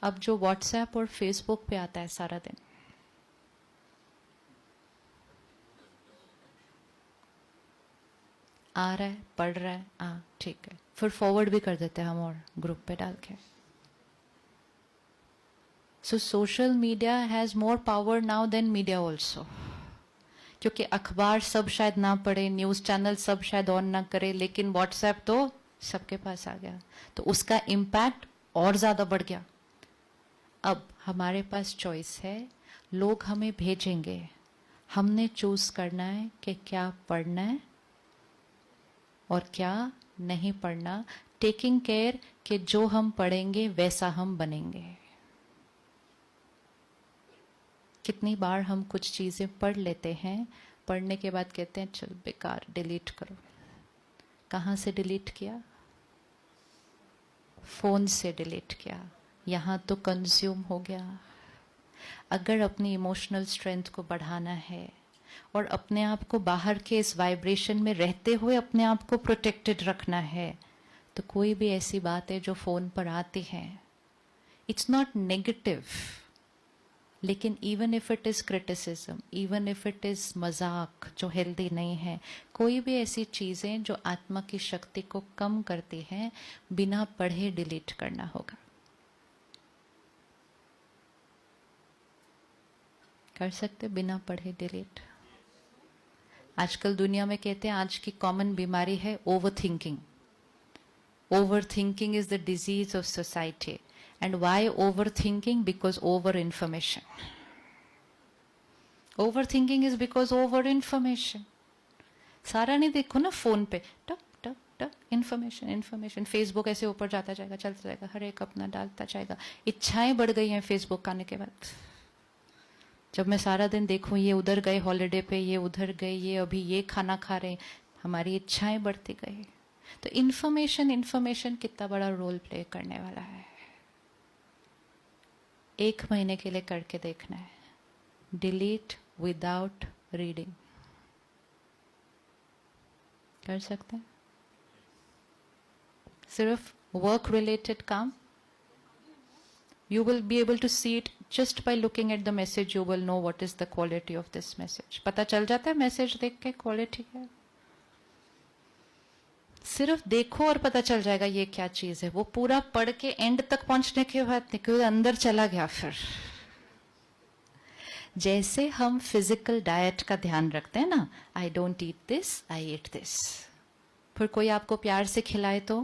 अब जो व्हाट्सएप और फेसबुक पे आता है सारा दिन, आ रहा है, पढ़ रहा है, हाँ ठीक है, फिर फॉरवर्ड भी कर देते हैं हम और ग्रुप पे डाल के. So social media has more power now then media also. क्योंकि अखबार सब शायद ना पढ़े, न्यूज चैनल सब शायद ऑन ना करे, लेकिन व्हाट्सएप तो सबके पास आ गया, तो उसका इम्पैक्ट और ज्यादा बढ़ गया. अब हमारे पास चॉइस है, लोग हमें भेजेंगे, हमने चूज करना है कि क्या पढ़ना है और क्या नहीं पढ़ना, टेकिंग केयर कि जो हम पढ़ेंगे वैसा हम बनेंगे. कितनी बार हम कुछ चीजें पढ़ लेते हैं, पढ़ने के बाद कहते हैं चल बेकार, डिलीट करो. कहाँ से डिलीट किया? फोन से डिलीट किया. यहाँ तो कंज्यूम हो गया. अगर अपनी इमोशनल स्ट्रेंथ को बढ़ाना है और अपने आप को बाहर के इस वाइब्रेशन में रहते हुए अपने आप को प्रोटेक्टेड रखना है, तो कोई भी ऐसी बात है जो फोन पर आती है, इट्स नॉट नेगेटिव, लेकिन even if it is criticism, even if it is मजाक जो हेल्दी नहीं है, कोई भी ऐसी चीजें जो आत्मा की शक्ति को कम करती हैं, बिना पढ़े डिलीट करना होगा. कर सकते बिना पढ़े डिलीट? आजकल दुनिया में कहते हैं आज की कॉमन बीमारी है overthinking. Overthinking is the disease of society. And why overthinking? Because over information. Overthinking is because over information. सारा नहीं देखो ना फोन पे, टक टक टक, इंफॉर्मेशन इंफॉर्मेशन. फेसबुक ऐसे ऊपर जाता जाएगा, चलता जाएगा, हर एक अपना डालता जाएगा. इच्छाएं बढ़ गई हैं फेसबुक आने के बाद. जब मैं सारा दिन देखूं ये उधर गए हॉलिडे पे, ये उधर गए, ये अभी ये खाना खा रहे, हमारी इच्छाएं बढ़ती गई. तो इंफॉर्मेशन इंफॉर्मेशन कितना बड़ा रोल प्ले करने वाला है. 1 महीने के लिए करके देखना है, डिलीट विदाउट रीडिंग. कर सकते हैं? सिर्फ वर्क रिलेटेड काम. You will be able to see it just by looking at the message. You will know what is the quality of this message. पता चल जाता है मैसेज देख के क्वालिटी है. सिर्फ देखो और पता चल जाएगा ये क्या चीज है. वो पूरा पढ़ के एंड तक पहुंचने के बाद निकल अंदर चला गया. फिर जैसे हम फिजिकल डाइट का ध्यान रखते हैं ना, I don't eat this, I eat this. फिर कोई आपको प्यार से खिलाए तो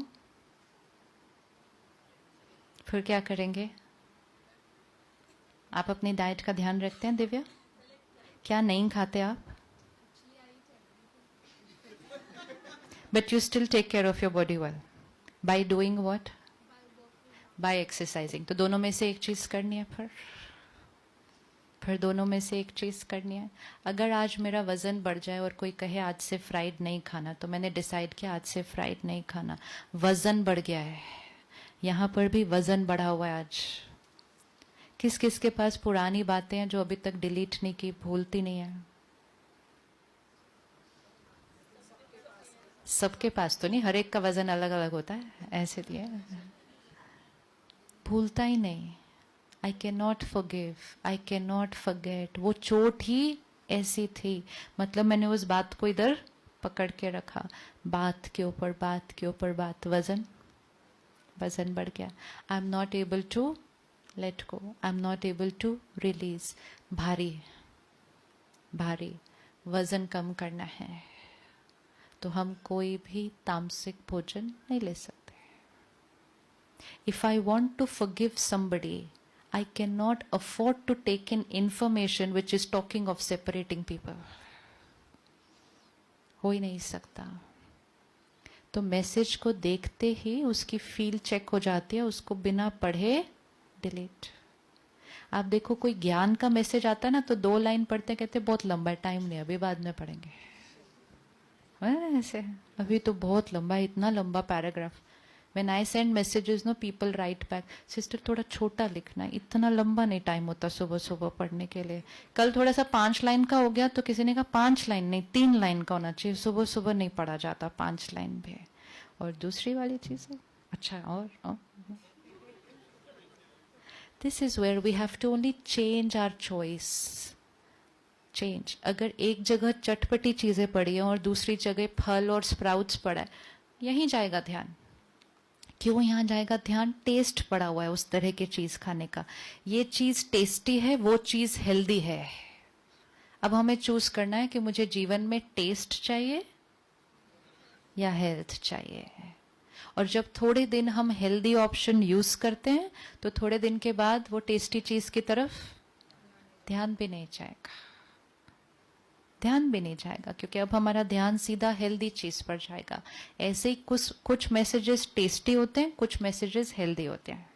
फिर क्या करेंगे? आप अपनी डाइट का ध्यान रखते हैं दिव्या? क्या नहीं खाते आप? But you still take care of your body well by doing what? By exercising. तो दोनों में से एक चीज करनी है. फिर दोनों में से एक चीज करनी है. अगर आज मेरा वजन बढ़ जाए और कोई कहे आज से फ्राइड नहीं खाना, तो मैंने डिसाइड किया आज से फ्राइड नहीं खाना. वजन बढ़ गया है, यहां पर भी वजन बढ़ा हुआ है. आज किस किस के पास पुरानी बातें हैं जो अभी तक डिलीट नहीं की, भूलती नहीं है? सबके पास तो नहीं, हर एक का वजन अलग अलग होता है, ऐसे दिए भूलता ही नहीं. I can not forgive, I can not forget. वो चोट ही ऐसी थी, मतलब मैंने उस बात को इधर पकड़ के रखा, बात के ऊपर बात के ऊपर बात, वजन बढ़ गया. I am not able to let go, I am not able to release. भारी वजन कम करना है तो हम कोई भी तामसिक भोजन नहीं ले सकते. If I want to forgive somebody, I cannot afford to take in information which is talking of separating people. हो ही नहीं सकता. तो मैसेज को देखते ही उसकी फील चेक हो जाती है, उसको बिना पढ़े डिलीट. आप देखो कोई ज्ञान का मैसेज आता है ना, तो 2 लाइन पढ़ते कहते बहुत लंबा है, टाइम नहीं, अभी बाद में पढ़ेंगे. ऐसे अभी तो बहुत लंबा है, इतना लंबा paragraph. When I send messages, no, people write back, sister थोड़ा छोटा लिखना है, इतना लंबा नहीं टाइम होता सुबह सुबह पढ़ने के लिए. कल थोड़ा सा 5 लाइन का हो गया तो किसी ने कहा 5 लाइन नहीं 3 लाइन का होना चाहिए, सुबह सुबह नहीं पढ़ा जाता 5 लाइन भी. और दूसरी वाली चीज है, अच्छा और this is where we have to only change our choice. Change. अगर एक जगह चटपटी चीजें पड़ी हैं और दूसरी जगह फल और स्प्राउट्स पड़ा है, यहीं जाएगा ध्यान. क्यों यहाँ जाएगा ध्यान? टेस्ट पड़ा हुआ है उस तरह की चीज खाने का. ये चीज टेस्टी है, वो चीज हेल्दी है. अब हमें चूज करना है कि मुझे जीवन में टेस्ट चाहिए या हेल्थ चाहिए. और जब थोड़े दिन हम हेल्दी ऑप्शन यूज करते हैं तो थोड़े दिन के बाद वो टेस्टी चीज की तरफ ध्यान भी नहीं जाएगा. ध्यान भी नहीं जाएगा क्योंकि अब हमारा ध्यान सीधा हेल्दी चीज पर जाएगा. ऐसे ही कुछ मैसेजेस टेस्टी होते हैं, कुछ मैसेजेस हेल्दी होते हैं.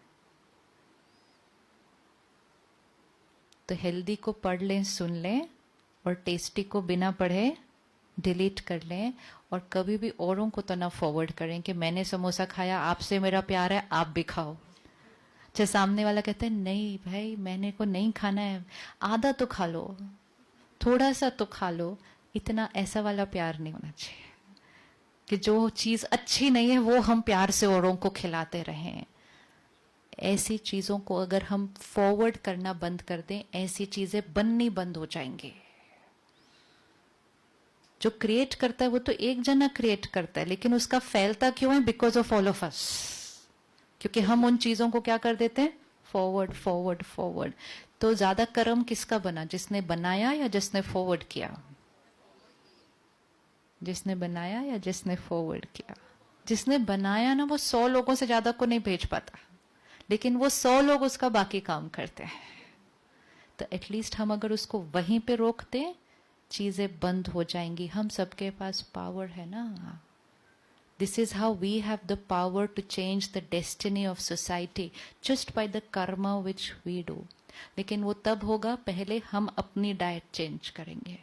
तो हेल्दी को पढ़ लें, सुन लें, और टेस्टी को बिना पढ़े डिलीट कर लें. और कभी भी औरों को तो ना फॉरवर्ड करें कि मैंने समोसा खाया, आपसे मेरा प्यार है, आप भी खाओ. चाहे सामने वाला कहते हैं नहीं भाई मैंने को नहीं खाना है, आधा तो खा लो, थोड़ा सा तो खा लो. इतना ऐसा वाला प्यार नहीं होना चाहिए कि जो चीज अच्छी नहीं है वो हम प्यार से औरों को खिलाते रहें. ऐसी चीजों को अगर हम फॉरवर्ड करना बंद कर दें, ऐसी चीजें बननी बंद हो जाएंगी. जो क्रिएट करता है वो तो एक जना क्रिएट करता है, लेकिन उसका फैलता क्यों है? Because of all of us. क्योंकि हम उन चीजों को क्या कर देते हैं? Forward forward forward. तो ज्यादा कर्म किसका बना? जिसने बनाया या जिसने फॉरवर्ड किया? जिसने बनाया या जिसने फॉरवर्ड किया? जिसने बनाया ना, वो 100 लोगों से ज्यादा को नहीं भेज पाता, लेकिन वो 100 लोग उसका बाकी काम करते हैं. तो एटलीस्ट हम अगर उसको वहीं पे रोक दें, चीजें बंद हो जाएंगी. हम सबके पास पावर है ना. This is how we have the power to change the destiny of society just by the karma which we do. लेकिन वो तब होगा पहले हम अपनी डाइट चेंज करेंगे.